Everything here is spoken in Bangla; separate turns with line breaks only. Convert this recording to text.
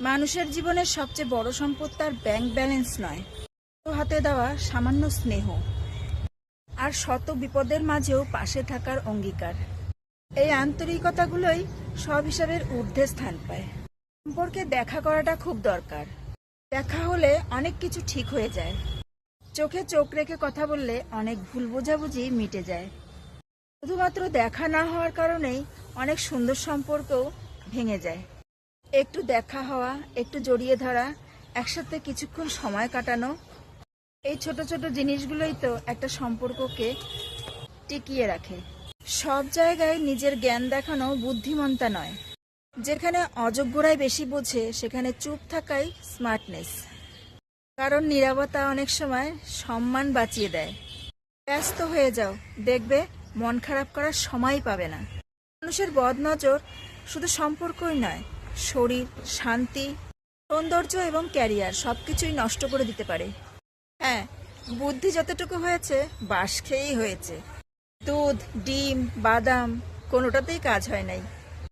মানুষের জীবনের সবচেয়ে বড় সম্পদ তার ব্যাংক ব্যালেন্স নয়, হাতে দেওয়া সামান্য স্নেহ আর শত বিপদের মাঝেও পাশে থাকার অঙ্গীকার। এই আন্তরিকতাগুলোই সব হিসাবের ঊর্ধ্বে স্থান পায়। সম্পর্কে দেখা করাটা খুব দরকার। দেখা হলে অনেক কিছু ঠিক হয়ে যায়। চোখে চোখ রেখে কথা বললে অনেক ভুল বোঝাবুঝি মিটে যায়। শুধুমাত্র দেখা না হওয়ার কারণেই অনেক সুন্দর সম্পর্কও ভেঙে যায়। একটু দেখা হওয়া, একটু জড়িয়ে ধরা, একসাথে কিছুক্ষণ সময় কাটানো, এই ছোট ছোট জিনিসগুলোই তো একটা সম্পর্ককে টিকিয়ে রাখে। সব জায়গায় নিজের জ্ঞান দেখানো বুদ্ধিমত্তা নয়। যেখানে অযোগ্যরাই বেশি বোঝে সেখানে চুপ থাকাই স্মার্টনেস। কারণ নীরবতা অনেক সময় সম্মান বাঁচিয়ে দেয়। ব্যস্ত হয়ে যাও, দেখবে মন খারাপ করার সময় পাবে না। মানুষের বদনজর শুধু সম্পর্কই নয়, শরীর, শান্তি, সৌন্দর্য এবং ক্যারিয়ার সবকিছুই নষ্ট করে দিতে পারে। হ্যাঁ, বুদ্ধি যতটুকু হয়েছে বাঁশ খেয়েই হয়েছে। দুধ, ডিম, বাদাম কোনোটাতেই কাজ হয় নাই।